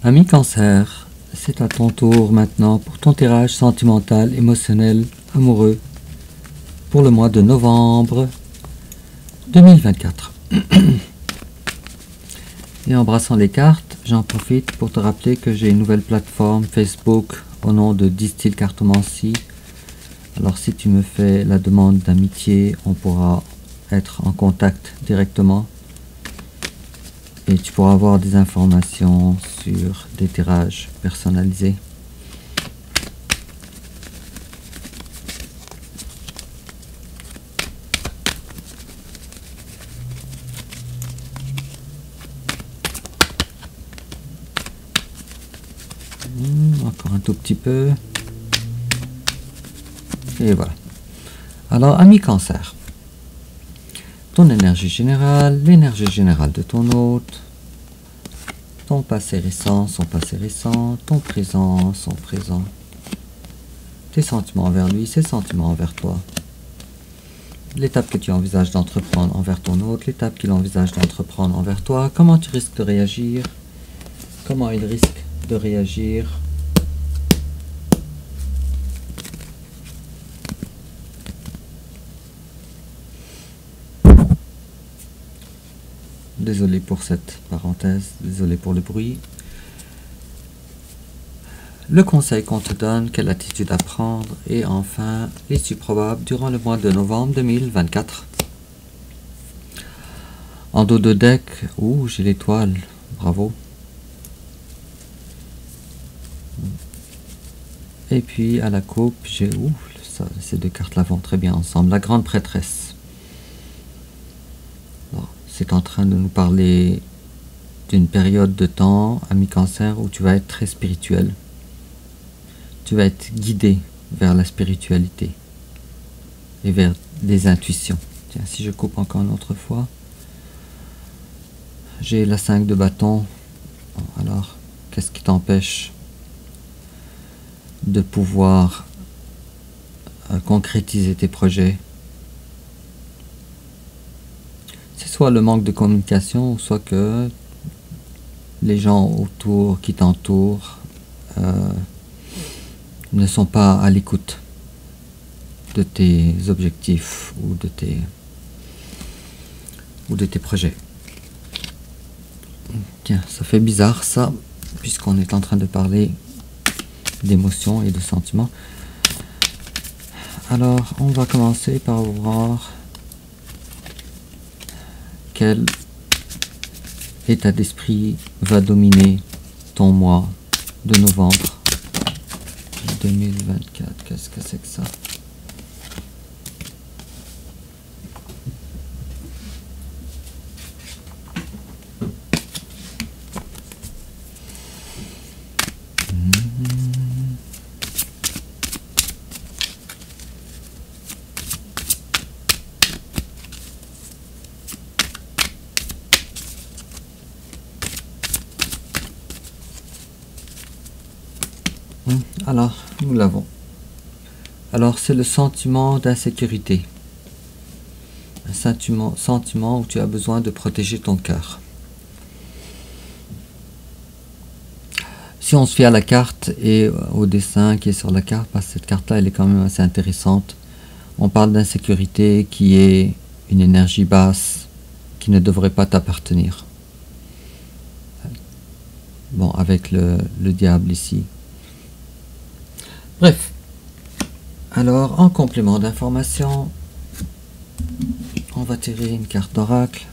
Ami Cancer, c'est à ton tour maintenant pour ton tirage sentimental, émotionnel, amoureux pour le mois de novembre 2024. Et en brassant les cartes, j'en profite pour te rappeler que j'ai une nouvelle plateforme Facebook au nom de Distil Cartomancie. Alors si tu me fais la demande d'amitié, on pourra être en contact directement. Et tu pourras avoir des informations sur des tirages personnalisés. Encore un tout petit peu. Et voilà. Alors, ami Cancer. Ton énergie générale, l'énergie générale de ton hôte, ton passé récent, son passé récent, ton présent, son présent, tes sentiments envers lui, ses sentiments envers toi, l'étape que tu envisages d'entreprendre envers ton hôte, l'étape qu'il envisage d'entreprendre envers toi, comment tu risques de réagir, comment il risque de réagir. Désolé pour cette parenthèse, désolé pour le bruit. Le conseil qu'on te donne, quelle attitude à prendre, et enfin, l'issue probable durant le mois de novembre 2024. En dos de deck, j'ai l'étoile, bravo. Et puis à la coupe, j'ai, ces deux cartes-là vont très bien ensemble, la grande prêtresse. C'est en train de nous parler d'une période de temps, ami Cancer, où tu vas être très spirituel. Tu vas être guidé vers la spiritualité et vers des intuitions. Tiens, si je coupe encore une autre fois, j'ai la 5 de bâton. Alors, qu'est-ce qui t'empêche de pouvoir concrétiser tes projets? Soit le manque de communication, soit que les gens autour qui t'entourent ne sont pas à l'écoute de tes objectifs ou de tes projets. Tiens, ça fait bizarre ça, puisqu'on est en train de parler d'émotions et de sentiments. Alors, on va commencer par voir quel état d'esprit va dominer ton mois de novembre 2024. Qu'est-ce que c'est que ça? Alors, nous l'avons. Alors, c'est le sentiment d'insécurité. Un sentiment où tu as besoin de protéger ton cœur. Si on se fie à la carte et au dessin qui est sur la carte, parce que cette carte-là, elle est quand même assez intéressante. On parle d'insécurité qui est une énergie basse qui ne devrait pas t'appartenir. Bon, avec le diable ici. Bref, alors en complément d'information, on va tirer une carte d'oracle.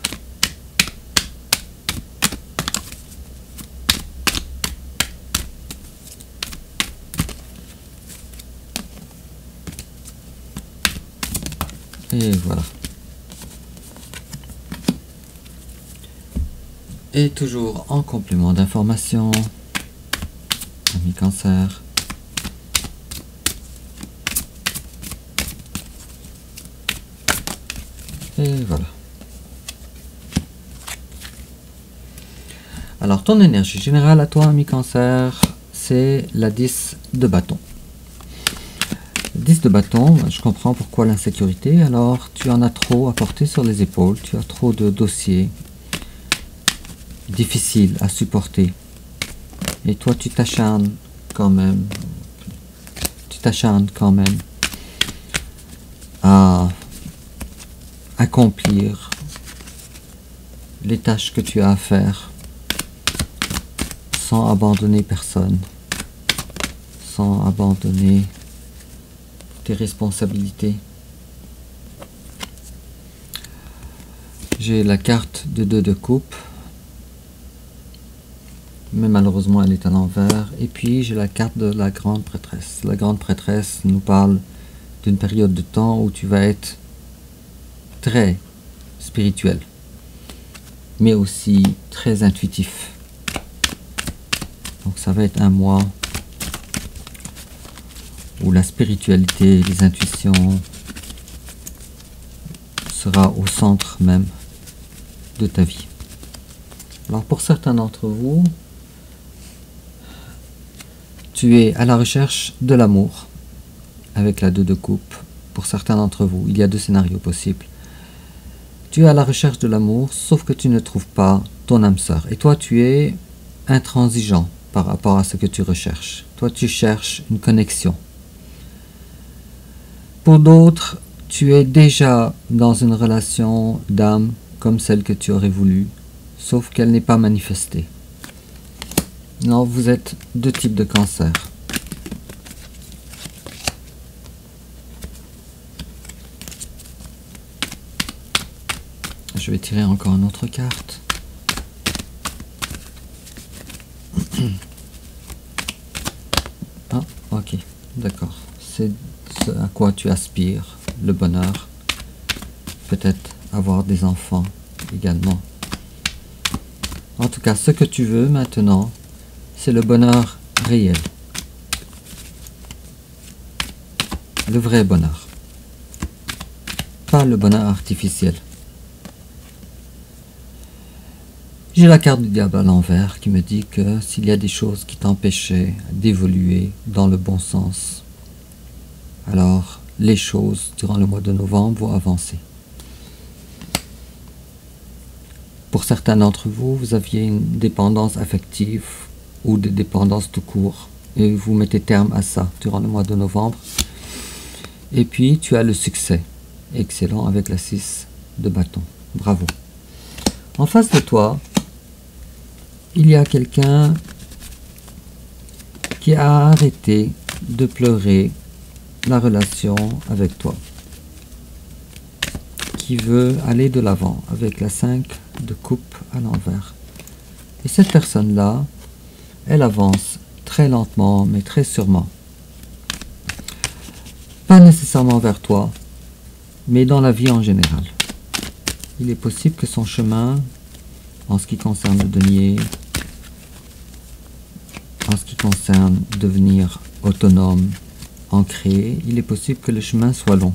Et voilà. Et toujours en complément d'information, ami Cancer. Et voilà. Alors, ton énergie générale à toi, ami Cancer, c'est la 10 de bâton. 10 de bâton, je comprends pourquoi l'insécurité. Alors, tu en as trop à porter sur les épaules. Tu as trop de dossiers difficiles à supporter. Et toi, tu t'acharnes quand même. Tu t'acharnes quand même à accomplir les tâches que tu as à faire sans abandonner personne, sans abandonner tes responsabilités. J'ai la carte de 2 de coupe, mais malheureusement elle est à l'envers. Et puis j'ai la carte de la grande prêtresse. La grande prêtresse nous parle d'une période de temps où tu vas être très spirituel, mais aussi très intuitif. Donc ça va être un mois où la spiritualité, les intuitions sera au centre même de ta vie. Alors pour certains d'entre vous, tu es à la recherche de l'amour avec la 2 de coupe. Pour certains d'entre vous, il y a 2 scénarios possibles. Tu es à la recherche de l'amour, sauf que tu ne trouves pas ton âme sœur. Et toi, tu es intransigeant par rapport à ce que tu recherches. Toi, tu cherches une connexion. Pour d'autres, tu es déjà dans une relation d'âme comme celle que tu aurais voulu, sauf qu'elle n'est pas manifestée. Non, vous êtes 2 types de cancer. Je vais tirer encore une autre carte. Ah, ok, d'accord. C'est ce à quoi tu aspires, le bonheur. Peut-être avoir des enfants également. En tout cas, ce que tu veux maintenant, c'est le bonheur réel. Le vrai bonheur. Pas le bonheur artificiel. J'ai la carte du diable à l'envers qui me dit que s'il y a des choses qui t'empêchaient d'évoluer dans le bon sens, alors les choses durant le mois de novembre vont avancer. Pour certains d'entre vous, vous aviez une dépendance affective ou des dépendances tout court et vous mettez terme à ça durant le mois de novembre. Et puis tu as le succès. Excellent avec la 6 de bâton. Bravo. En face de toi, il y a quelqu'un qui a arrêté de pleurer la relation avec toi, qui veut aller de l'avant avec la 5 de coupe à l'envers. Et cette personne-là, elle avance très lentement, mais très sûrement. Pas nécessairement vers toi, mais dans la vie en général. Il est possible que son chemin, en ce qui concerne le denier, en ce qui concerne devenir autonome, ancré, il est possible que le chemin soit long.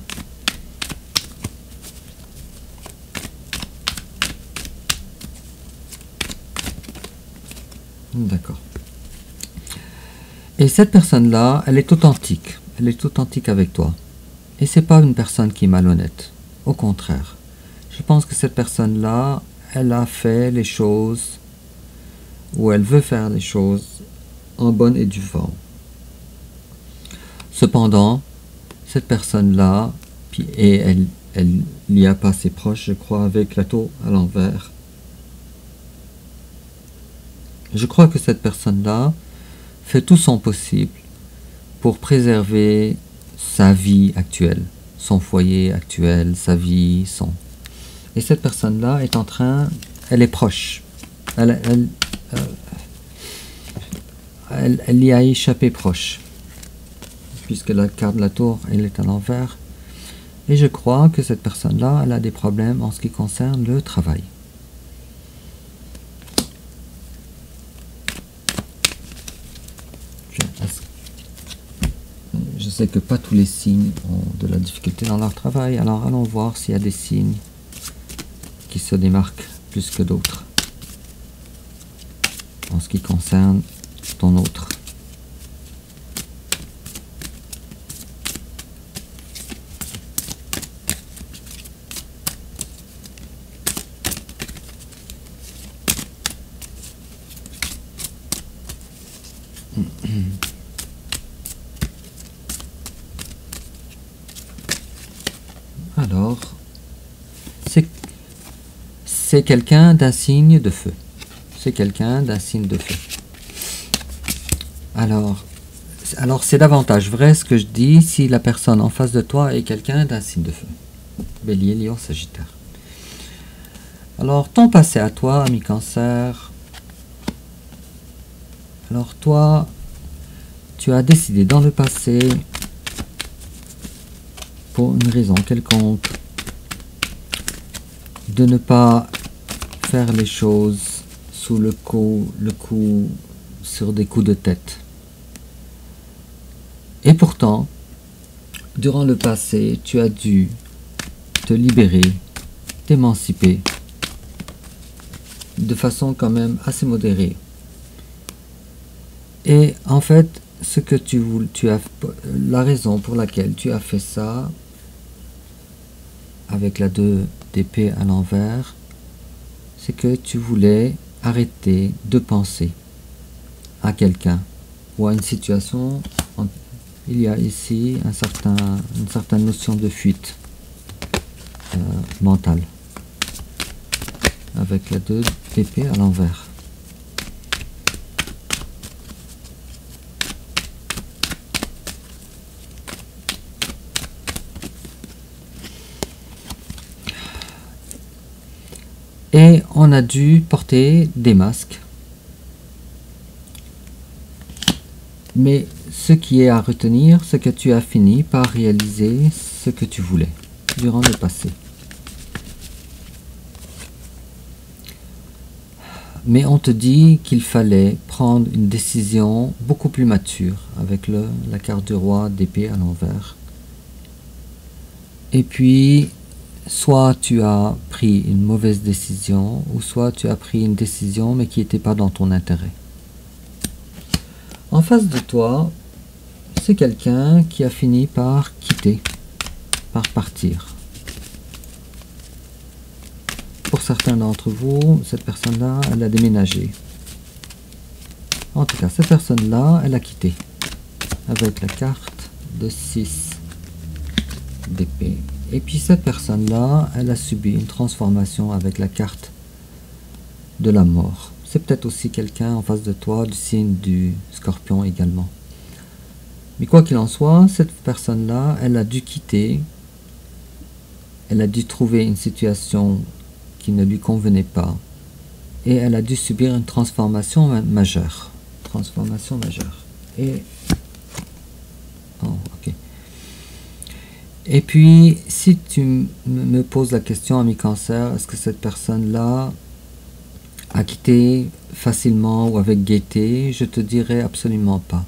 D'accord. Et cette personne-là, elle est authentique. Elle est authentique avec toi. Et c'est pas une personne qui est malhonnête. Au contraire. Je pense que cette personne-là, elle a fait les choses, ou elle veut faire les choses en bonne et due forme. Cependant, cette personne-là, et elle n'y a pas assez proche, je crois, avec la tour à l'envers. Je crois que cette personne-là fait tout son possible pour préserver sa vie actuelle, son foyer actuel, sa vie, son... Et cette personne-là est en train, elle est proche. Elle y a échappé proche, puisque la carte de la tour, elle est à l'envers. Et je crois que cette personne-là, elle a des problèmes en ce qui concerne le travail. Je sais que pas tous les signes ont de la difficulté dans leur travail, alors allons voir s'il y a des signes qui se démarquent plus que d'autres en ce qui concerne ton autre. Alors, c'est quelqu'un d'un signe de feu. C'est quelqu'un d'un signe de feu. Alors c'est davantage vrai ce que je dis si la personne en face de toi est quelqu'un d'un signe de feu. Bélier, Lion, Sagittaire. Alors, ton passé à toi, ami Cancer. Alors, toi, tu as décidé dans le passé, pour une raison quelconque, de ne pas faire les choses sous le coup sur des coups de tête. Et pourtant, durant le passé, tu as dû te libérer, t'émanciper, de façon quand même assez modérée. Et en fait, ce que la raison pour laquelle tu as fait ça, avec la 2 d'épée à l'envers, c'est que tu voulais arrêter de penser à quelqu'un ou à une situation. Il y a ici une certaine notion de fuite mentale avec la 2 d'épée à l'envers. Et on a dû porter des masques. Mais ce qui est à retenir, c'est que tu as fini par réaliser ce que tu voulais durant le passé. Mais on te dit qu'il fallait prendre une décision beaucoup plus mature avec la carte du roi d'épée à l'envers. Et puis, soit tu as pris une mauvaise décision, ou soit tu as pris une décision mais qui n'était pas dans ton intérêt. En face de toi, c'est quelqu'un qui a fini par quitter, par partir. Pour certains d'entre vous, cette personne-là, elle a déménagé. En tout cas, cette personne-là, elle a quitté. Avec la carte de 6 d'épée. Et puis cette personne-là, elle a subi une transformation avec la carte de la mort. C'est peut-être aussi quelqu'un en face de toi du signe du Scorpion également. Mais quoi qu'il en soit, cette personne-là, elle a dû quitter. Elle a dû trouver une situation qui ne lui convenait pas. Et elle a dû subir une transformation majeure. Transformation majeure. Et... oh, ok. Et puis, si tu me poses la question, ami Cancer, est-ce que cette personne-là a quitté facilement ou avec gaieté? Je te dirais absolument pas.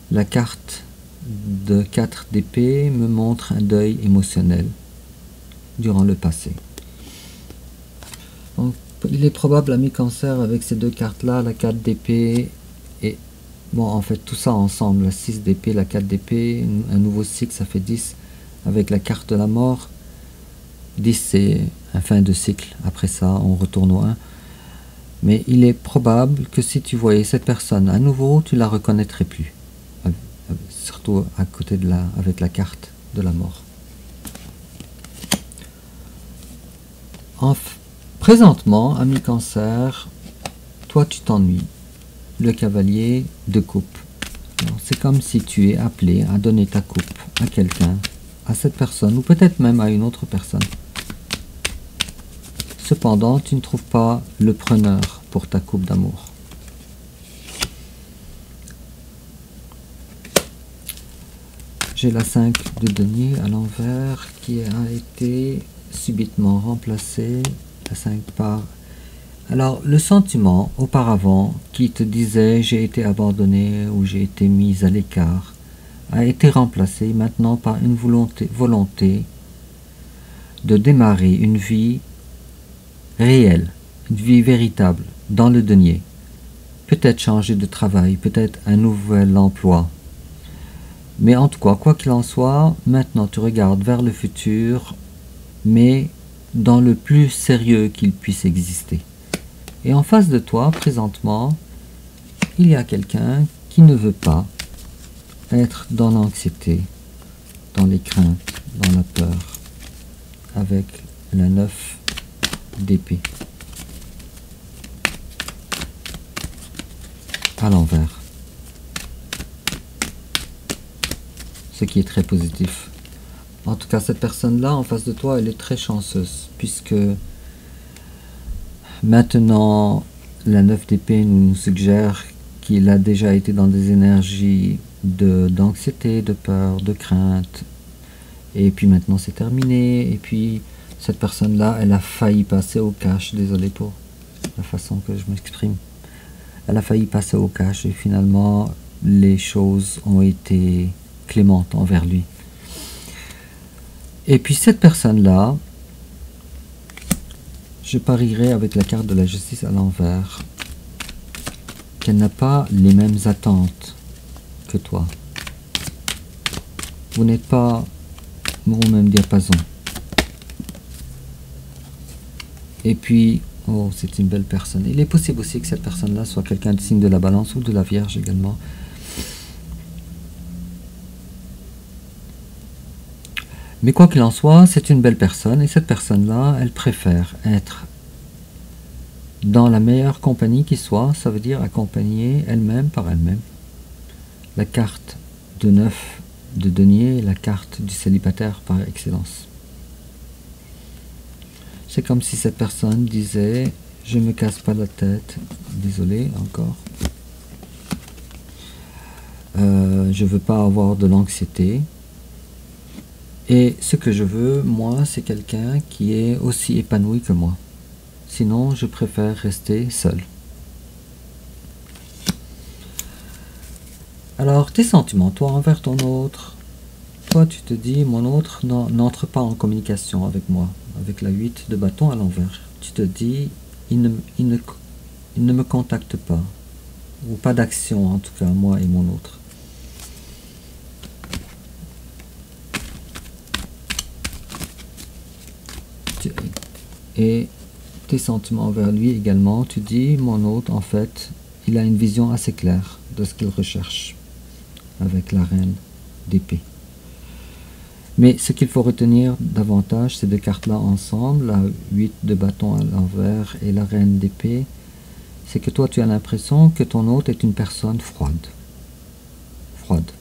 La carte de 4 d'épée me montre un deuil émotionnel durant le passé. Donc, il est probable, ami Cancer, avec ces 2 cartes-là, la 4 d'épée et... bon, en fait, tout ça ensemble, la 6 d'épée, la 4 d'épée, un nouveau cycle, ça fait 10, avec la carte de la mort. 10, c'est un fin de cycle. Après ça, on retourne au 1. Mais il est probable que si tu voyais cette personne à nouveau, tu la reconnaîtrais plus. Surtout à côté de avec la carte de la mort. Présentement, ami Cancer, toi, tu t'ennuies. Le cavalier de coupe. C'est comme si tu es appelé à donner ta coupe à quelqu'un, à cette personne, ou peut-être même à une autre personne. Cependant, tu ne trouves pas le preneur pour ta coupe d'amour. J'ai la 5 de denier à l'envers qui a été subitement remplacée. La 5 par... Alors, le sentiment auparavant qui te disait j'ai été abandonné ou j'ai été mise à l'écart a été remplacé maintenant par une volonté de démarrer une vie réelle, une vie véritable dans le denier. Peut-être changer de travail, peut-être un nouvel emploi. Mais en tout cas, quoi qu'il en soit, maintenant tu regardes vers le futur, mais dans le plus sérieux qu'il puisse exister. Et en face de toi, présentement, il y a quelqu'un qui ne veut pas être dans l'anxiété, dans les craintes, dans la peur, avec la 9 d'épée. À l'envers. Ce qui est très positif. En tout cas, cette personne-là, en face de toi, elle est très chanceuse, puisque maintenant, la 9 d'épée nous suggère qu'il a déjà été dans des énergies d'anxiété, de peur, de crainte. Et puis maintenant, c'est terminé. Et puis, cette personne-là, elle a failli passer au cash. Désolé pour la façon que je m'exprime. Elle a failli passer au cash et finalement, les choses ont été clémentes envers lui. Et puis cette personne-là, je parierais avec la carte de la justice à l'envers, qu'elle n'a pas les mêmes attentes que toi. Vous n'êtes pas au même diapason. Et puis, oh, c'est une belle personne. Il est possible aussi que cette personne-là soit quelqu'un du signe de la Balance ou de la Vierge également. Mais quoi qu'il en soit, c'est une belle personne et cette personne-là, elle préfère être dans la meilleure compagnie qui soit, ça veut dire accompagner elle-même par elle-même. La carte de 9 de denier est la carte du célibataire par excellence. C'est comme si cette personne disait « Je me casse pas la tête, désolé encore, je veux pas avoir de l'anxiété. » Et ce que je veux, moi, c'est quelqu'un qui est aussi épanoui que moi. Sinon, je préfère rester seul. Alors, tes sentiments, toi envers ton autre, toi tu te dis, mon autre n'entre pas en communication avec moi, avec la 8 de bâton à l'envers. Tu te dis, il ne me contacte pas, ou pas d'action en tout cas, moi et mon autre. Et tes sentiments envers lui également, tu dis, mon autre, en fait, il a une vision assez claire de ce qu'il recherche avec la reine d'épée. Mais ce qu'il faut retenir davantage, ces deux cartes-là ensemble, la 8 de bâton à l'envers et la reine d'épée, c'est que toi, tu as l'impression que ton hôte est une personne froide. Froide.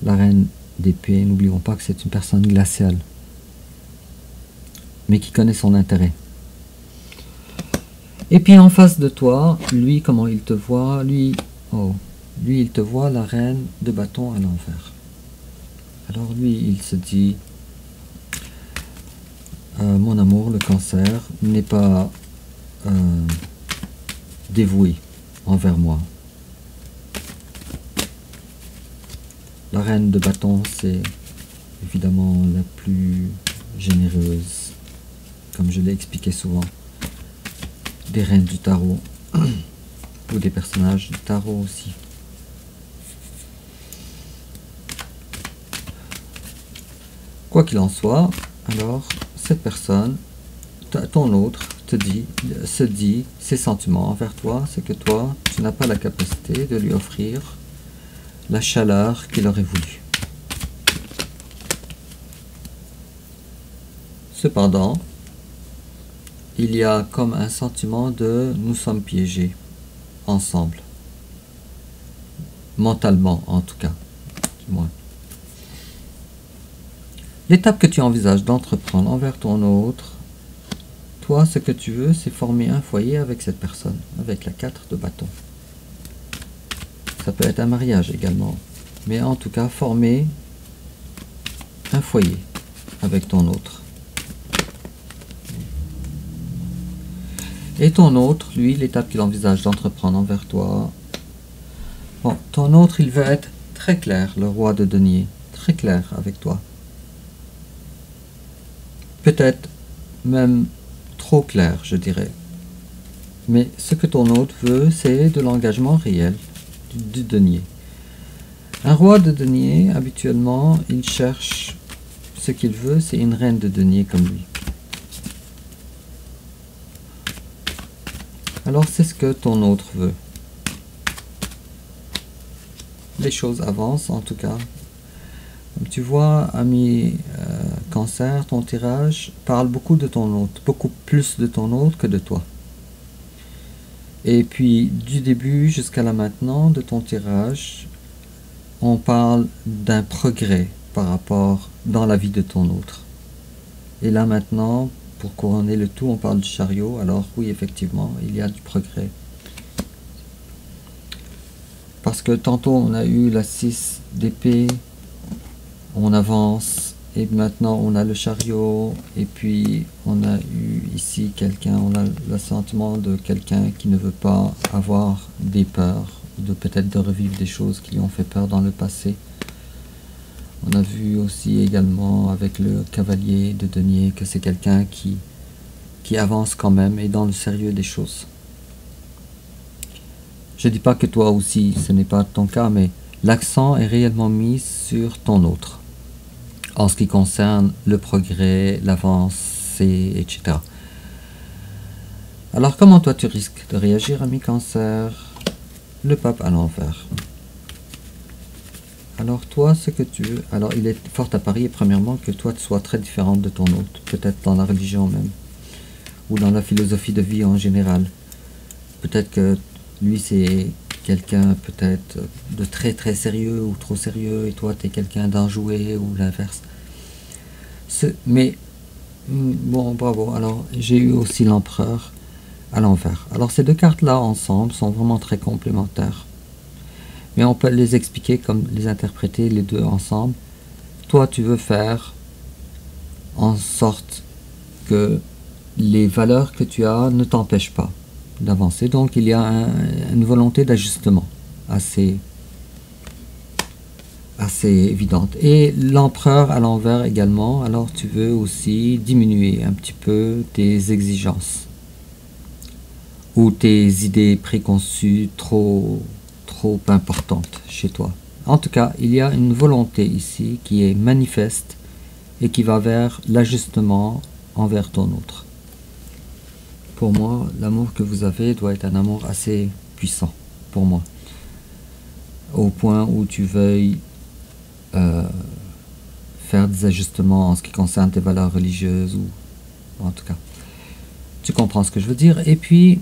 La reine d'épée, n'oublions pas que c'est une personne glaciale, mais qui connaît son intérêt. Et puis en face de toi, lui, comment il te voit? Lui, il te voit la reine de bâton à l'envers. Alors lui, il se dit, mon amour, le cancer, n'est pas dévoué envers moi. La reine de bâton, c'est évidemment la plus généreuse, comme je l'ai expliqué souvent, des reines du tarot, ou des personnages du tarot aussi. Quoi qu'il en soit, alors, cette personne, ton autre, se dit, ses sentiments envers toi, c'est que toi, tu n'as pas la capacité de lui offrir la chaleur qu'il aurait voulu. Cependant, il y a comme un sentiment de nous sommes piégés ensemble, mentalement en tout cas, du moins. L'étape que tu envisages d'entreprendre envers ton autre, toi, ce que tu veux, c'est former un foyer avec cette personne, avec la 4 de bâton. Ça peut être un mariage également, mais en tout cas, former un foyer avec ton autre. Et ton autre, lui, l'étape qu'il envisage d'entreprendre envers toi, bon, ton autre, il veut être très clair, le roi de denier, très clair avec toi. Peut-être même trop clair, je dirais. Mais ce que ton hôte veut, c'est de l'engagement réel du denier. Un roi de denier, habituellement, il cherche, ce qu'il veut, c'est une reine de denier comme lui. Alors c'est ce que ton autre veut. les choses avancent en tout cas. Comme tu vois, ami Cancer, ton tirage parle beaucoup de ton hôte, beaucoup plus de ton hôte que de toi. Et puis du début jusqu'à là maintenant de ton tirage, on parle d'un progrès par rapport dans la vie de ton autre. Et là maintenant, pour couronner le tout, on parle du chariot. Alors oui, effectivement, il y a du progrès. Parce que tantôt on a eu la 6 d'épée, on avance, et maintenant on a le chariot, et puis on a eu ici quelqu'un, on a le sentiment de quelqu'un qui ne veut pas avoir des peurs, de peut-être de revivre des choses qui lui ont fait peur dans le passé. On a vu aussi également avec le cavalier de denier que c'est quelqu'un qui avance quand même et dans le sérieux des choses. Je ne dis pas que toi aussi ce n'est pas ton cas, mais l'accent est réellement mis sur ton autre en ce qui concerne le progrès, l'avancée, etc. Alors comment toi tu risques de réagir, ami Cancer? Le pape à l'envers. Alors toi, ce que tu veux, alors il est fort à parier premièrement que toi tu sois très différente de ton autre, peut-être dans la religion même, ou dans la philosophie de vie en général. Peut-être que lui c'est quelqu'un peut-être de très très sérieux ou trop sérieux, et toi tu es quelqu'un d'enjoué ou l'inverse. Mais bon, bravo. Alors j'ai eu aussi l'empereur à l'envers. Alors ces deux cartes là ensemble sont vraiment très complémentaires. Mais on peut les expliquer comme les interpréter les deux ensemble. Toi, tu veux faire en sorte que les valeurs que tu as ne t'empêchent pas d'avancer. Donc, il y a une volonté d'ajustement assez évidente. Et l'empereur à l'envers également. Alors, tu veux aussi diminuer un petit peu tes exigences ou tes idées préconçues trop importante chez toi. En tout cas, il y a une volonté ici qui est manifeste et qui va vers l'ajustement envers ton autre. Pour moi, l'amour que vous avez doit être un amour assez puissant, pour moi. Au point où tu veuilles faire des ajustements en ce qui concerne tes valeurs religieuses, ou en tout cas, tu comprends ce que je veux dire. Et puis,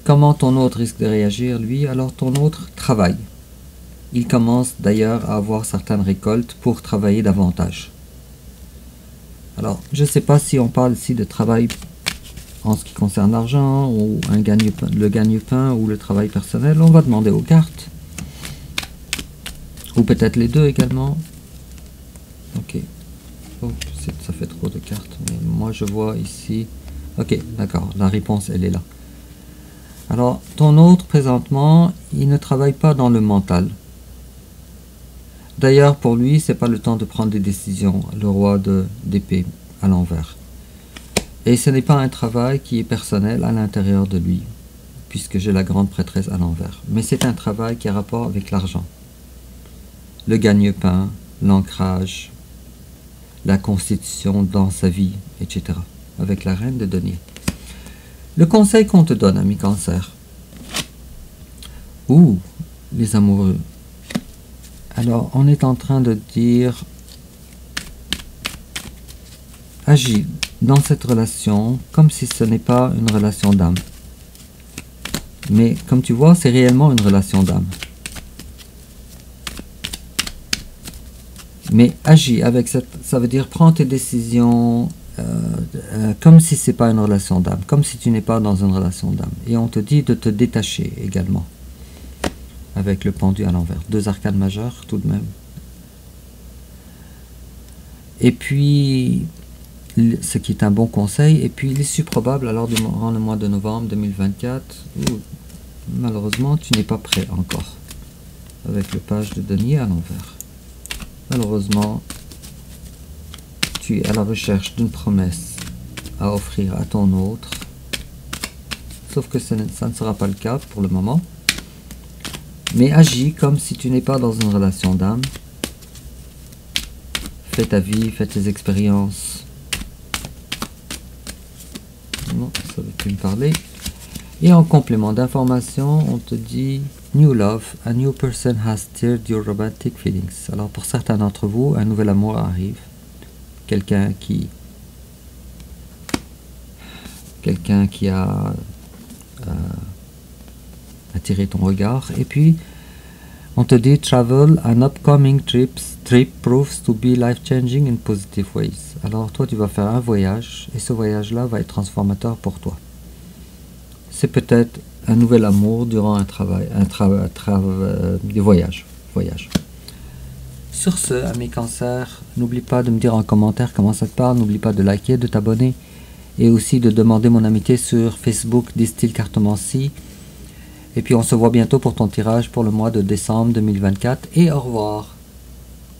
comment ton autre risque de réagir, lui? Alors ton autre travaille. Il commence d'ailleurs à avoir certaines récoltes pour travailler davantage. Alors, je ne sais pas si on parle ici de travail en ce qui concerne l'argent, ou le gagne-pain, ou le travail personnel. On va demander aux cartes. Ou peut-être les deux également. Ok. Oh, ça fait trop de cartes. Mais moi, je vois ici... Ok, d'accord. La réponse, elle est là. Alors, ton autre, présentement, il ne travaille pas dans le mental. D'ailleurs, pour lui, c'est pas le temps de prendre des décisions, le roi d'épée à l'envers. Et ce n'est pas un travail qui est personnel à l'intérieur de lui, puisque j'ai la grande prêtresse à l'envers. Mais c'est un travail qui a rapport avec l'argent. Le gagne-pain, l'ancrage, la constitution dans sa vie, etc. Avec la reine de denier. Le conseil qu'on te donne, ami Cancer. Ouh, les amoureux. Alors, on est en train de dire, agis dans cette relation comme si ce n'est pas une relation d'âme. Mais comme tu vois, c'est réellement une relation d'âme. Mais agis avec cette, ça veut dire prends tes décisions comme si c'est pas une relation d'âme, comme si tu n'es pas dans une relation d'âme. Et on te dit de te détacher également. Avec le pendu à l'envers. 2 arcanes majeures tout de même. Et puis, ce qui est un bon conseil, et puis l'issue probable alors durant le mois de novembre 2024, où malheureusement tu n'es pas prêt encore. Avec le page de denier à l'envers. Malheureusement, tu es à la recherche d'une promesse à offrir à ton autre. Sauf que ça ne sera pas le cas pour le moment. Mais agis comme si tu n'es pas dans une relation d'âme. Fais ta vie, fais tes expériences. Non, ça veut plus me parler. Et en complément d'information, on te dit New love, a new person has stirred your romantic feelings. Alors pour certains d'entre vous, un nouvel amour arrive. Quelqu'un qui a attiré ton regard. Et puis, on te dit travel, an upcoming trip proves to be life-changing in positive ways. Alors toi, tu vas faire un voyage et ce voyage-là va être transformateur pour toi. C'est peut-être un nouvel amour durant des voyages. Sur ce, amis Cancer, n'oublie pas de me dire en commentaire comment ça te parle, n'oublie pas de liker, de t'abonner et aussi de demander mon amitié sur Facebook Distill Cartomancie. Et puis on se voit bientôt pour ton tirage pour le mois de décembre 2024 et au revoir.